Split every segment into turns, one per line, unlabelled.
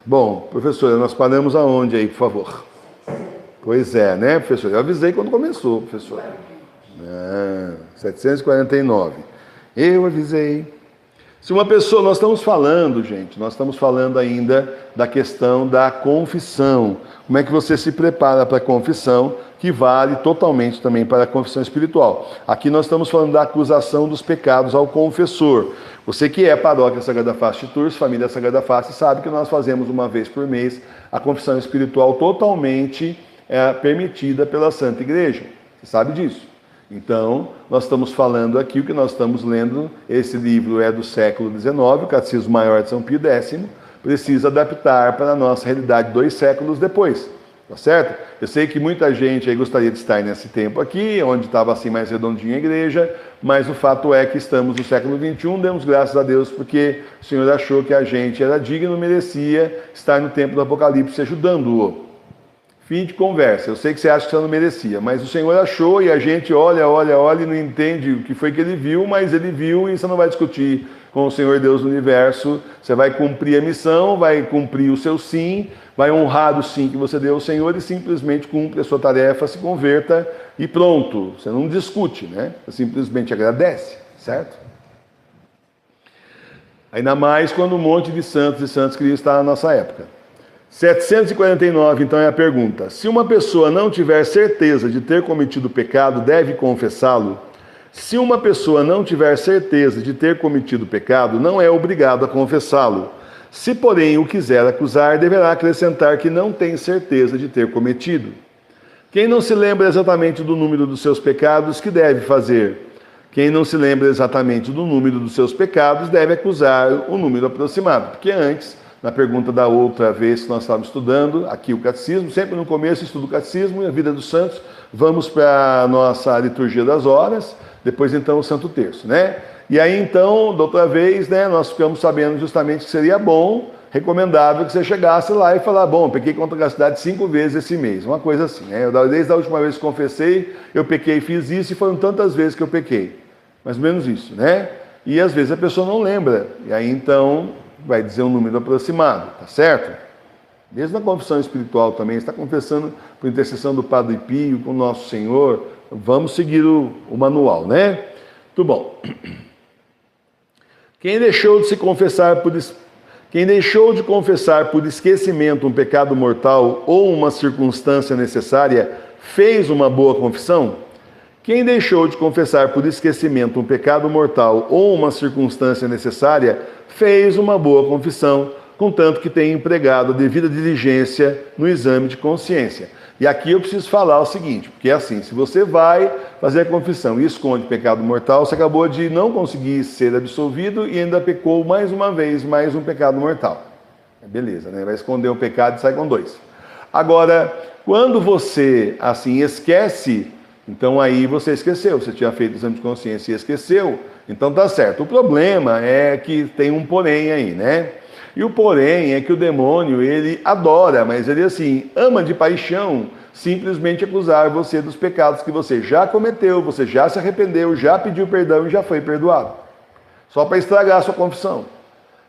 Bom, professora, nós paramos aonde aí, por favor? Pois é, né, professor? Eu avisei quando começou, professor. 749. Eu avisei. Se uma pessoa, nós estamos falando, gente, nós estamos falando ainda da questão da confissão. Como é que você se prepara para a confissão, que vale totalmente também para a confissão espiritual. Aqui nós estamos falando da acusação dos pecados ao confessor. Você que é paróquia Sagrada Face de Tours, família Sagrada Face, sabe que nós fazemos uma vez por mês a confissão espiritual totalmente permitida pela Santa Igreja. Você sabe disso. Então, nós estamos falando aqui, o que nós estamos lendo, esse livro é do século XIX, o Catecismo Maior de São Pio X, precisa adaptar para a nossa realidade 2 séculos depois, tá certo? Eu sei que muita gente aí gostaria de estar nesse tempo aqui, onde estava assim mais redondinha a igreja, mas o fato é que estamos no século XXI, demos graças a Deus porque o Senhor achou que a gente era digno, merecia estar no tempo do Apocalipse ajudando-o. Fim de conversa. Eu sei que você acha que você não merecia, mas o Senhor achou e a gente olha e não entende o que foi que ele viu, mas ele viu e você não vai discutir com o Senhor Deus do Universo. Você vai cumprir a missão, vai cumprir o seu sim, vai honrar o sim que você deu ao Senhor e simplesmente cumpre a sua tarefa, se converta e pronto. Você não discute, né? Você simplesmente agradece, certo? Ainda mais quando um monte de santos e santos queriam estar na nossa época. 749, então, é a pergunta. Se uma pessoa não tiver certeza de ter cometido pecado, deve confessá-lo? Se uma pessoa não tiver certeza de ter cometido pecado, não é obrigado a confessá-lo. Se, porém, o quiser acusar, deverá acrescentar que não tem certeza de ter cometido. Quem não se lembra exatamente do número dos seus pecados, que deve fazer? Quem não se lembra exatamente do número dos seus pecados, deve acusar o número aproximado, porque antes... Na pergunta da outra vez que nós estávamos estudando, aqui o catecismo, sempre no começo estudo o catecismo e a vida dos santos, vamos para a nossa liturgia das horas, depois então o Santo Terço, né? E aí então, da outra vez, né, nós ficamos sabendo justamente que seria bom, recomendável que você chegasse lá e falar, bom, pequei contra a castidade 5 vezes esse mês, uma coisa assim, né? Desde a última vez que confessei, eu pequei, fiz isso e foram tantas vezes que eu pequei. Mais ou menos isso, né? E às vezes a pessoa não lembra, e aí então... vai dizer um número aproximado, tá certo? Mesmo na confissão espiritual também, está confessando por intercessão do Padre Pio, com o Nosso Senhor, vamos seguir o manual, né? Muito bom. Quem deixou de confessar por esquecimento um pecado mortal ou uma circunstância necessária, fez uma boa confissão? Quem deixou de confessar por esquecimento um pecado mortal ou uma circunstância necessária, fez uma boa confissão, contanto que tenha empregado a devida diligência no exame de consciência. E aqui eu preciso falar o seguinte, porque é assim, se você vai fazer a confissão e esconde pecado mortal, você acabou de não conseguir ser absolvido e ainda pecou mais uma vez, mais um pecado mortal. Beleza, né? Vai esconder um pecado e sai com 2. Agora, quando você, assim, esquece... Então aí você esqueceu, você tinha feito o exame de consciência e esqueceu, então tá certo. O problema é que tem um porém aí, né? E o porém é que o demônio, ele adora, mas ele assim, ama de paixão simplesmente acusar você dos pecados que você já cometeu, você já se arrependeu, já pediu perdão e já foi perdoado. Só para estragar a sua confissão.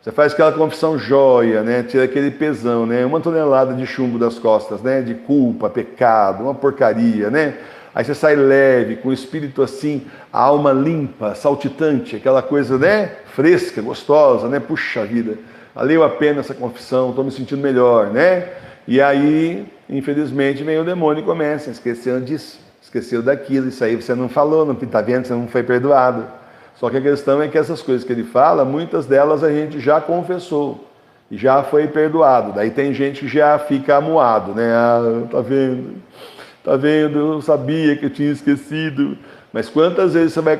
Você faz aquela confissão joia, né? Tira aquele pesão, né? 1 tonelada de chumbo das costas, né? De culpa, pecado, uma porcaria, né? Aí você sai leve, com o espírito assim, a alma limpa, saltitante, aquela coisa, né? Fresca, gostosa, né? Puxa vida, valeu a pena essa confissão, estou me sentindo melhor, né? E aí, infelizmente, vem o demônio e começa, esqueceu disso, esqueceu daquilo, isso aí você não falou, não está vendo, você não foi perdoado. Só que a questão é que essas coisas que ele fala, muitas delas a gente já confessou, e já foi perdoado. Daí tem gente que já fica amuado, né? Ah, tá vendo? Tá vendo? Eu sabia que eu tinha esquecido. Mas quantas vezes você vai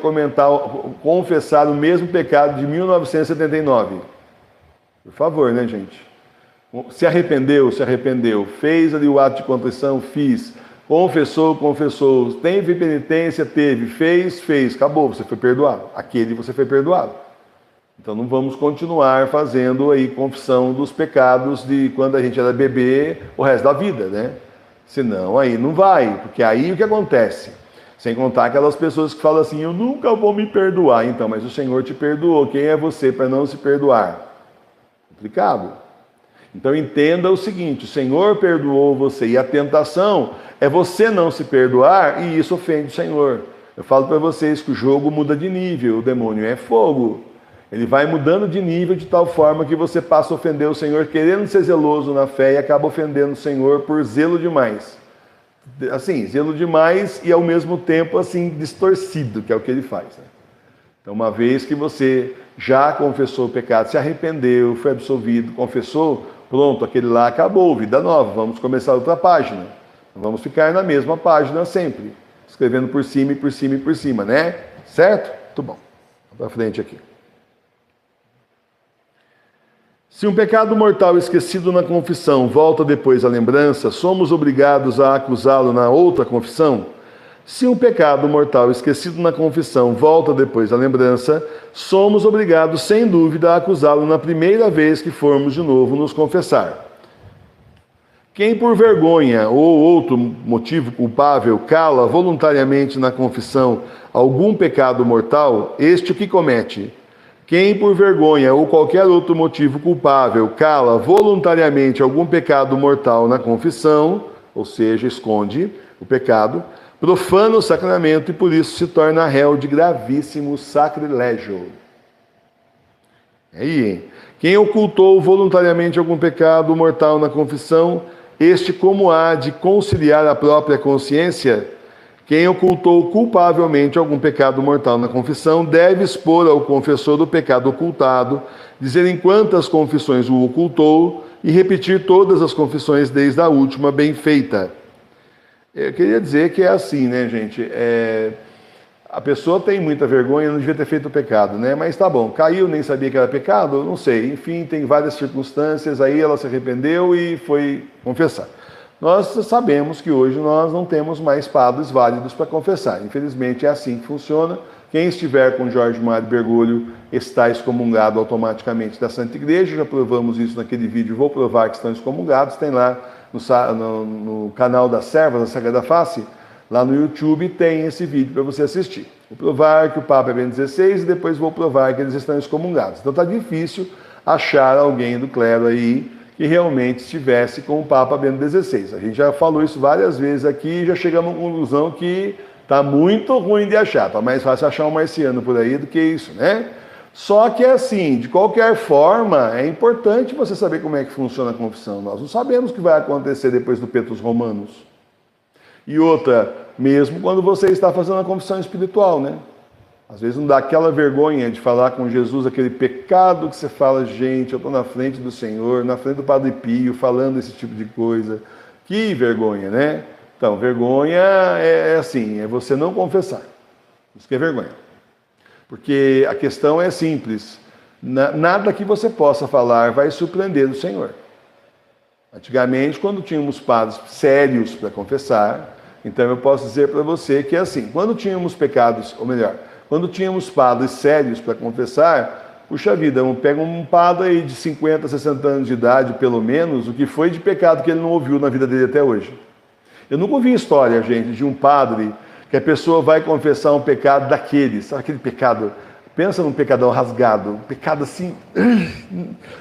confessar o mesmo pecado de 1979? Por favor, né, gente? Se arrependeu, se arrependeu. Fez ali o ato de contrição, fiz. Confessou, confessou. Teve penitência, teve. Fez, fez. Acabou, você foi perdoado. Aquele você foi perdoado. Então não vamos continuar fazendo aí confissão dos pecados de quando a gente era bebê o resto da vida, né? Senão aí não vai, porque aí o que acontece? Sem contar aquelas pessoas que falam assim, eu nunca vou me perdoar. Então, mas o Senhor te perdoou, quem é você para não se perdoar? Complicado. Então entenda o seguinte, o Senhor perdoou você, e a tentação é você não se perdoar, e isso ofende o Senhor. Eu falo para vocês que o jogo muda de nível, o demônio é fogo. Ele vai mudando de nível de tal forma que você passa a ofender o Senhor, querendo ser zeloso na fé, e acaba ofendendo o Senhor por zelo demais. Assim, zelo demais e ao mesmo tempo assim distorcido, que é o que ele faz, né? Então, uma vez que você já confessou o pecado, se arrependeu, foi absolvido, confessou, pronto, aquele lá acabou, vida nova, vamos começar outra página. Não vamos ficar na mesma página sempre, escrevendo por cima e por cima e por cima, né? Certo? Muito bom. Vamos para frente aqui. Se um pecado mortal esquecido na confissão volta depois à lembrança, somos obrigados a acusá-lo na outra confissão? Se um pecado mortal esquecido na confissão volta depois à lembrança, somos obrigados, sem dúvida, a acusá-lo na primeira vez que formos de novo nos confessar. Quem por vergonha ou outro motivo culpável cala voluntariamente na confissão algum pecado mortal, este o que comete. Quem por vergonha ou qualquer outro motivo culpável cala voluntariamente algum pecado mortal na confissão, ou seja, esconde o pecado, profana o sacramento e por isso se torna réu de gravíssimo sacrilégio. Aí, hein? Quem ocultou voluntariamente algum pecado mortal na confissão, este como há de conciliar a própria consciência? Quem ocultou culpavelmente algum pecado mortal na confissão deve expor ao confessor o pecado ocultado, dizer em quantas confissões o ocultou e repetir todas as confissões desde a última bem feita. Eu queria dizer que é assim, né, gente? A pessoa tem muita vergonha, não devia ter feito o pecado, né? Mas tá bom, caiu, nem sabia que era pecado, não sei. Enfim, tem várias circunstâncias, aí ela se arrependeu e foi confessar. Nós sabemos que hoje nós não temos mais padres válidos para confessar. Infelizmente é assim que funciona. Quem estiver com Jorge Mário Bergoglio está excomungado automaticamente da Santa Igreja. Já provamos isso naquele vídeo, vou provar que estão excomungados. Tem lá no canal da Servas da Sagrada Face, lá no YouTube, tem esse vídeo para você assistir. Vou provar que o Papa é Bento XVI e depois vou provar que eles estão excomungados. Então está difícil achar alguém do clero aí que realmente estivesse com o Papa Bento XVI. A gente já falou isso várias vezes aqui e já chegamos à conclusão que está muito ruim de achar. Está mais fácil achar um marciano por aí do que isso, né? Só que é assim, de qualquer forma, é importante você saber como é que funciona a confissão. Nós não sabemos o que vai acontecer depois do Petrus Romanus. E outra, mesmo quando você está fazendo a confissão espiritual, né? Às vezes não dá aquela vergonha de falar com Jesus, aquele pecado que você fala, gente, eu estou na frente do Senhor, na frente do Padre Pio, falando esse tipo de coisa. Que vergonha, né? Então, vergonha é assim, é você não confessar. Isso que é vergonha. Porque a questão é simples. Nada que você possa falar vai surpreender o Senhor. Antigamente, quando tínhamos padres sérios para confessar, então eu posso dizer para você que é assim, quando tínhamos pecados, ou melhor, quando tínhamos padres sérios para confessar, puxa vida, pega um padre aí de 50, 60 anos de idade, pelo menos, o que foi de pecado que ele não ouviu na vida dele até hoje. Eu nunca ouvi história, gente, de um padre que a pessoa vai confessar um pecado daqueles, sabe aquele pecado, pensa num pecadão rasgado, um pecado assim,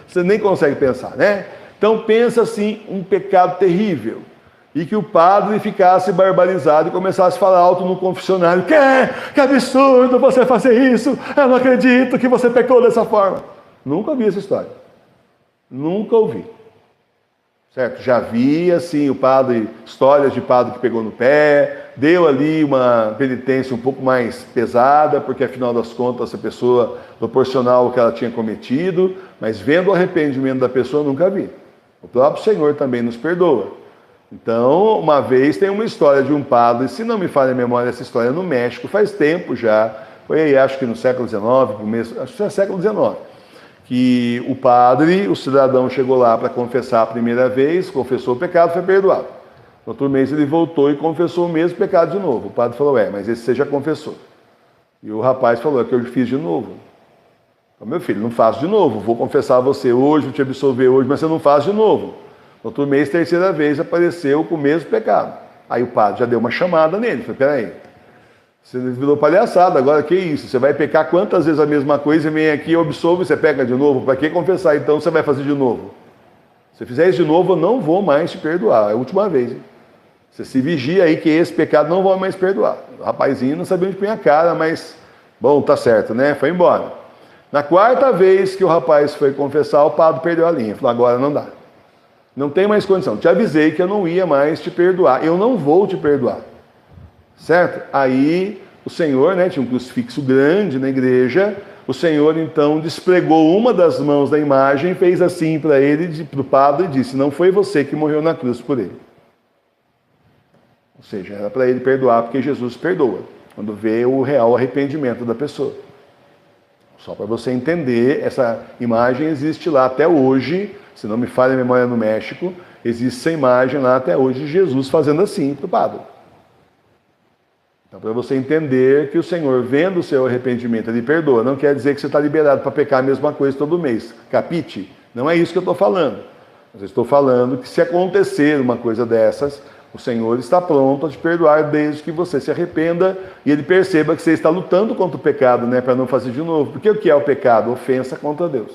você nem consegue pensar, né? Então pensa assim, um pecado terrível. E que o padre ficasse barbarizado e começasse a falar alto no confessionário. Que absurdo você fazer isso! Eu não acredito que você pecou dessa forma. Nunca ouvi essa história. Nunca ouvi. Certo? Já vi, assim, histórias de padre que pegou no pé, deu ali uma penitência um pouco mais pesada, porque afinal das contas a pessoa proporcional ao que ela tinha cometido, mas vendo o arrependimento da pessoa, nunca vi. O próprio Senhor também nos perdoa. Então, uma vez tem uma história de um padre, se não me falha a memória, essa história no México, faz tempo já, foi aí, acho que no século XIX, acho que é século XIX, que o padre, o cidadão chegou lá para confessar a primeira vez, confessou o pecado, foi perdoado. No outro mês ele voltou e confessou o mesmo pecado de novo. O padre falou, mas esse você já confessou. E o rapaz falou, é que eu fiz de novo. Então, meu filho, não faço de novo, vou confessar a você hoje, vou te absolver hoje, mas você não faz de novo. No outro mês, terceira vez, apareceu com o mesmo pecado. Aí o padre já deu uma chamada nele. Falei, peraí, você virou palhaçada, agora que isso? Você vai pecar quantas vezes a mesma coisa e vem aqui, absolve, você peca de novo? Para que confessar então você vai fazer de novo? Se fizer isso de novo, eu não vou mais te perdoar. É a última vez. Hein? Você se vigia aí que esse pecado não vai mais perdoar. O rapazinho não sabia onde punha a cara, mas, bom, tá certo, né? Foi embora. Na quarta vez que o rapaz foi confessar, o padre perdeu a linha. Falou, agora não dá. Não tem mais condição. Te avisei que eu não ia mais te perdoar. Eu não vou te perdoar. Certo? Aí o Senhor, né, tinha um crucifixo grande na igreja. O Senhor, então, despregou uma das mãos da imagem, fez assim para ele, para o padre, e disse, não foi você que morreu na cruz por ele. Ou seja, era para ele perdoar, porque Jesus perdoa, quando vê o real arrependimento da pessoa. Só para você entender, essa imagem existe lá até hoje, se não me falha a memória no México, existe essa imagem lá até hoje de Jesus fazendo assim para o padre. Então, para você entender que o Senhor, vendo o seu arrependimento, Ele perdoa. Não quer dizer que você está liberado para pecar a mesma coisa todo mês. Capite? Não é isso que eu estou falando. Mas eu estou falando que se acontecer uma coisa dessas, o Senhor está pronto a te perdoar desde que você se arrependa e Ele perceba que você está lutando contra o pecado, né, para não fazer de novo. Porque o que é o pecado? Ofensa contra Deus.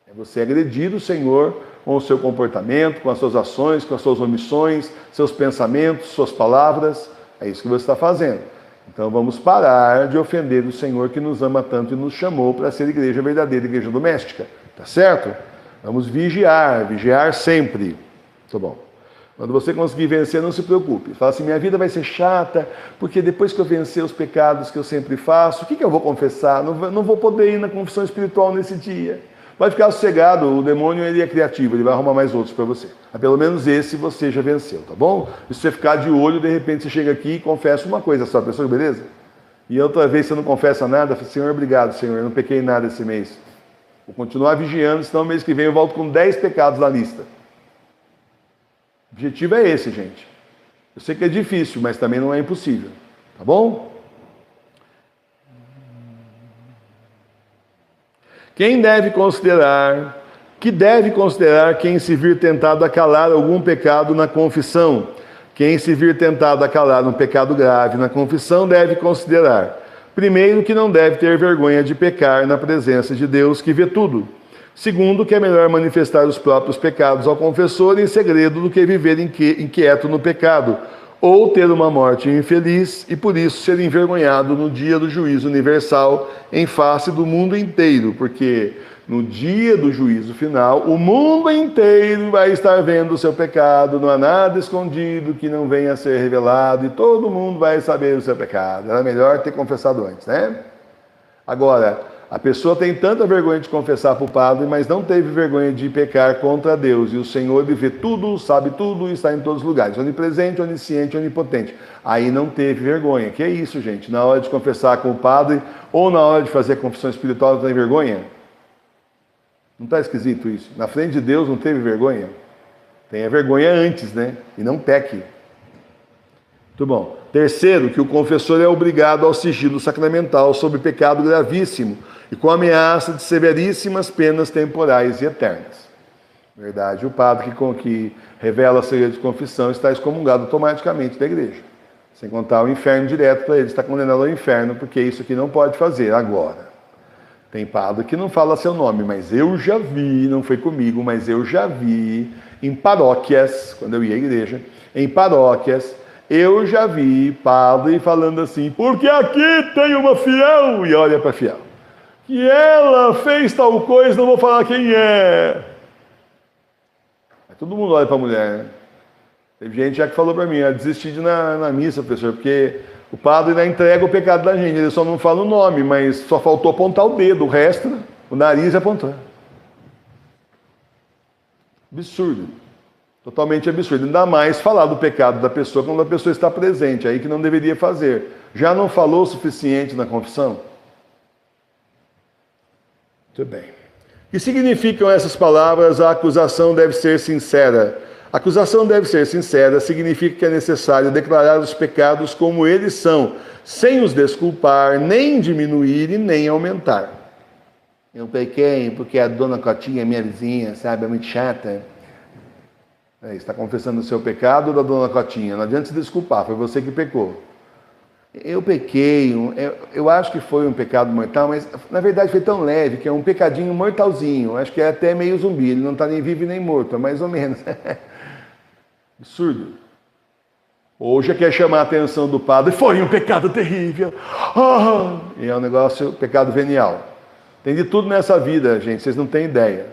É você agredir o Senhor com o seu comportamento, com as suas ações, com as suas omissões, seus pensamentos, suas palavras. É isso que você está fazendo. Então vamos parar de ofender o Senhor que nos ama tanto e nos chamou para ser igreja verdadeira, igreja doméstica. Tá certo? Vamos vigiar sempre. Tá bom. Quando você conseguir vencer, não se preocupe. Fala assim, minha vida vai ser chata, porque depois que eu vencer os pecados que eu sempre faço, o que eu vou confessar? Não vou poder ir na confissão espiritual nesse dia. Vai ficar sossegado, o demônio ele é criativo, ele vai arrumar mais outros para você. Mas pelo menos esse você já venceu, tá bom? E se você ficar de olho, de repente você chega aqui e confessa uma coisa só, pessoa, beleza? E outra vez você não confessa nada, fala, Senhor, obrigado, Senhor, eu não pequei nada esse mês. Vou continuar vigiando, senão mês que vem eu volto com 10 pecados na lista. O objetivo é esse, gente. Eu sei que é difícil, mas também não é impossível, tá bom? Que deve considerar quem se vir tentado a calar algum pecado na confissão. Quem se vir tentado a calar um pecado grave na confissão deve considerar, primeiro, que não deve ter vergonha de pecar na presença de Deus que vê tudo. Segundo, que é melhor manifestar os próprios pecados ao confessor em segredo do que viver inquieto no pecado, ou ter uma morte infeliz e por isso ser envergonhado no dia do juízo universal em face do mundo inteiro, porque no dia do juízo final, o mundo inteiro vai estar vendo o seu pecado, não há nada escondido que não venha a ser revelado e todo mundo vai saber o seu pecado. Era melhor ter confessado antes, né? Agora, a pessoa tem tanta vergonha de confessar para o padre, mas não teve vergonha de pecar contra Deus. E o Senhor ele vê tudo, sabe tudo e está em todos os lugares. Onipresente, onisciente, onipotente. Aí não teve vergonha. Que é isso, gente? Na hora de confessar com o padre ou na hora de fazer a confissão espiritual, não tem vergonha? Não está esquisito isso? Na frente de Deus não teve vergonha? Tenha vergonha antes, né? E não peque. Muito bom. Terceiro, que o confessor é obrigado ao sigilo sacramental sobre pecado gravíssimo e com ameaça de severíssimas penas temporais e eternas. Verdade, o padre que revela a segredo de confissão está excomungado automaticamente da igreja. Sem contar o inferno direto para ele, está condenado ao inferno, porque isso aqui não pode fazer agora. Tem padre que não fala seu nome, mas eu já vi, não foi comigo, mas eu já vi em paróquias, quando eu ia à igreja, em paróquias, eu já vi padre falando assim, porque aqui tem uma fiel, e olha para a fiel, que ela fez tal coisa, não vou falar quem é. Aí todo mundo olha para a mulher, né? Teve gente já que falou para mim, desisti de ir na missa, professor, porque o padre ainda entrega o pecado da gente, ele só não fala o nome, mas só faltou apontar o dedo, o resto, o nariz apontar. Absurdo. Totalmente absurdo. Ainda mais falar do pecado da pessoa quando a pessoa está presente, aí que não deveria fazer. Já não falou o suficiente na confissão? Muito bem. O que significam essas palavras? A acusação deve ser sincera. A acusação deve ser sincera significa que é necessário declarar os pecados como eles são, sem os desculpar, nem diminuir e nem aumentar. Eu pequei porque a dona Cotinha, minha vizinha, sabe, é muito chata. Está confessando o seu pecado da dona Cotinha. Não adianta se desculpar, foi você que pecou. eu pequei, eu acho que foi um pecado mortal, mas na verdade foi tão leve que é um pecadinho mortalzinho, acho que é até meio zumbi, ele não está nem vivo nem morto, é mais ou menos. Absurdo. Ou já quer chamar a atenção do padre, foi um pecado terrível, e é um negócio, pecado venial. Tem de tudo nessa vida, gente, vocês não têm ideia.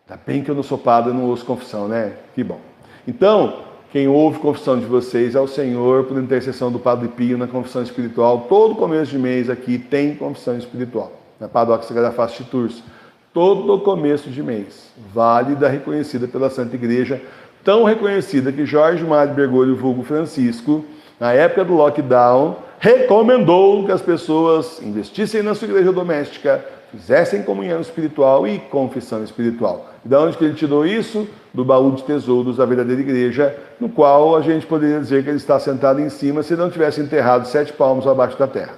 Ainda bem que eu não sou padre, eu não ouço confissão, né? Que bom. Então, quem ouve confissão de vocês é o Senhor, por intercessão do Padre Pio na confissão espiritual. Todo começo de mês aqui tem confissão espiritual, na Paróquia Sagrada Face de Tours. Todo começo de mês, válida, reconhecida pela Santa Igreja, tão reconhecida que Jorge Mário Bergoglio, vulgo Francisco, na época do lockdown, recomendou que as pessoas investissem na sua igreja doméstica, fizessem comunhão espiritual e confissão espiritual. E de onde que ele tirou isso? Do baú de tesouros da verdadeira igreja, no qual a gente poderia dizer que ele está sentado em cima se não tivesse enterrado 7 palmos abaixo da terra.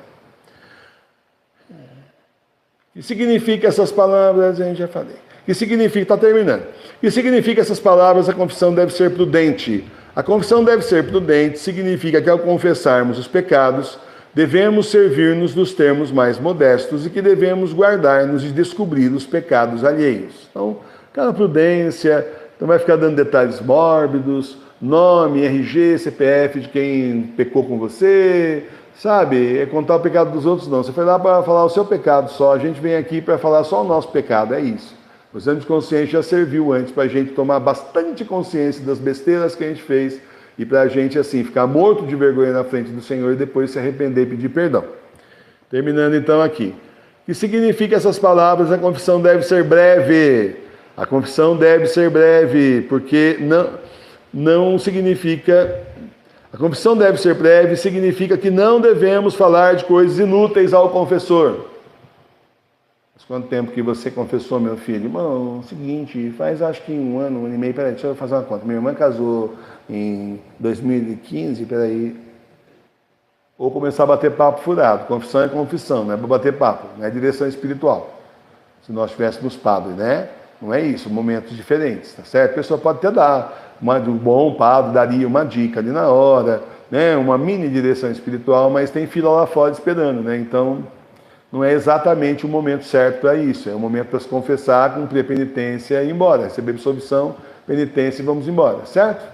O que significa essas palavras? A gente já falei. O que significa? Está terminando. O que significa essas palavras? A confissão deve ser prudente. A confissão deve ser prudente significa que ao confessarmos os pecados, devemos servir-nos dos termos mais modestos e que devemos guardar-nos de descobrir os pecados alheios. Então, aquela prudência, não vai ficar dando detalhes mórbidos, nome, RG, CPF de quem pecou com você, sabe? É contar o pecado dos outros, não. Você foi lá para falar o seu pecado só, a gente vem aqui para falar só o nosso pecado, é isso. O exame de consciência já serviu antes para a gente tomar bastante consciência das besteiras que a gente fez e para a gente, assim, ficar morto de vergonha na frente do Senhor e depois se arrepender e pedir perdão. Terminando então aqui. O que significa essas palavras? A confissão deve ser breve. A confissão deve ser breve, porque não significa... A confissão deve ser breve, significa que não devemos falar de coisas inúteis ao confessor. Mas quanto tempo que você confessou, meu filho? Irmão, seguinte, faz acho que um ano e meio, peraí, deixa eu fazer uma conta. Minha irmã casou em 2015, peraí. Ou começar a bater papo furado. Confissão é confissão, não é para bater papo, não é direção espiritual. Se nós tivéssemos padre, né? Não é isso, momentos diferentes, tá certo? A pessoa pode até dar, um bom padre daria uma dica ali na hora, né? Uma mini direção espiritual, mas tem fila lá fora esperando, né? Então, não é exatamente o momento certo para isso. É o momento para se confessar, cumprir a penitência e ir embora. Receber absolvição, penitência e vamos embora, certo?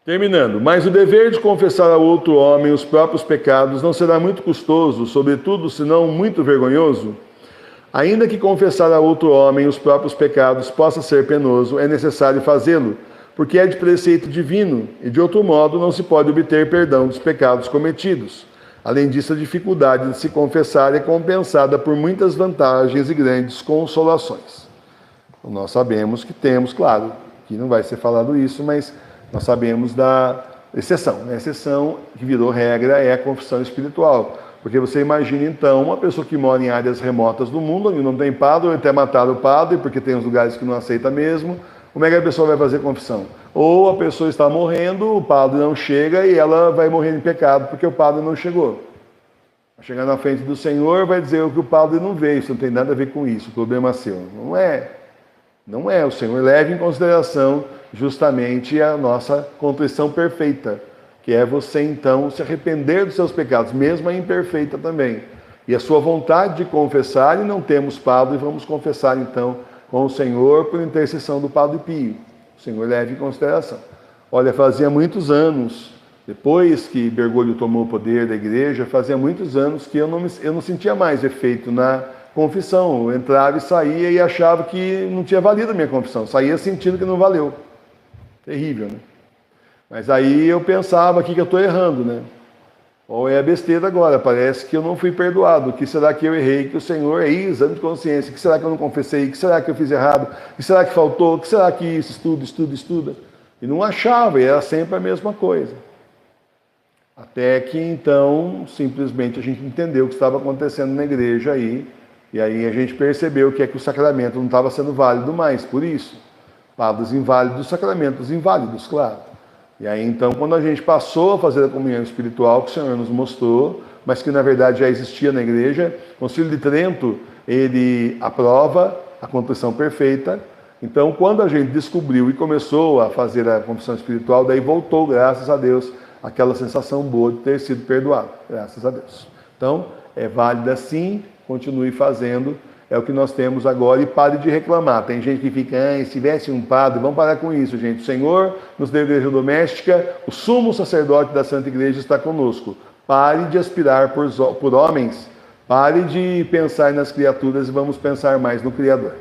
Terminando. Mas o dever de confessar ao outro homem os próprios pecados não será muito custoso, sobretudo, se não muito vergonhoso? Ainda que confessar a outro homem os próprios pecados possa ser penoso, é necessário fazê-lo, porque é de preceito divino, e de outro modo não se pode obter perdão dos pecados cometidos. Além disso, a dificuldade de se confessar é compensada por muitas vantagens e grandes consolações. Então, nós sabemos que temos, claro, que não vai ser falado isso, mas nós sabemos da exceção. A exceção que virou regra é a confissão espiritual. Porque você imagina, então, uma pessoa que mora em áreas remotas do mundo, onde não tem padre, ou até mataram o padre, porque tem os lugares que não aceita mesmo, como é que a pessoa vai fazer confissão? Ou a pessoa está morrendo, o padre não chega e ela vai morrer em pecado porque o padre não chegou. Vai chegar na frente do Senhor, vai dizer que o padre não veio, isso não tem nada a ver com isso, o problema é seu. Não é. Não é. O Senhor leva em consideração justamente a nossa contrição perfeita, que é você, então, se arrepender dos seus pecados, mesmo a imperfeita também. E a sua vontade de confessar, e não temos padre, vamos confessar, então, com o Senhor, por intercessão do Padre Pio. O Senhor leva em consideração. Olha, fazia muitos anos, depois que Bergoglio tomou o poder da igreja, fazia muitos anos que eu não sentia mais efeito na confissão. Eu entrava e saía e achava que não tinha valido a minha confissão. Saía sentindo que não valeu. Terrível, né? Mas aí eu pensava aqui que eu estou errando, né? Ou é a besteira agora, parece que eu não fui perdoado. O que será que eu errei? Que o Senhor é exame de consciência. O que será que eu não confessei? O que será que eu fiz errado? O que será que faltou? O que será que isso? Estuda. E não achava, e era sempre a mesma coisa. Até que então, simplesmente a gente entendeu o que estava acontecendo na igreja aí. E aí a gente percebeu que é que o sacramento não estava sendo válido mais, por isso. Padres inválidos, sacramentos inválidos, claro. E aí, então, quando a gente passou a fazer a comunhão espiritual, que o Senhor nos mostrou, mas que na verdade já existia na igreja, o Concílio de Trento, ele aprova a contrição perfeita. Então, quando a gente descobriu e começou a fazer a confissão espiritual, daí voltou, graças a Deus, aquela sensação boa de ter sido perdoado, graças a Deus. Então, é válida sim, continue fazendo, é o que nós temos agora, e pare de reclamar. Tem gente que fica, se tivesse um padre, vamos parar com isso, gente. O Senhor nos deu igreja doméstica, o sumo sacerdote da Santa Igreja está conosco. Pare de aspirar por homens, pare de pensar nas criaturas e vamos pensar mais no Criador.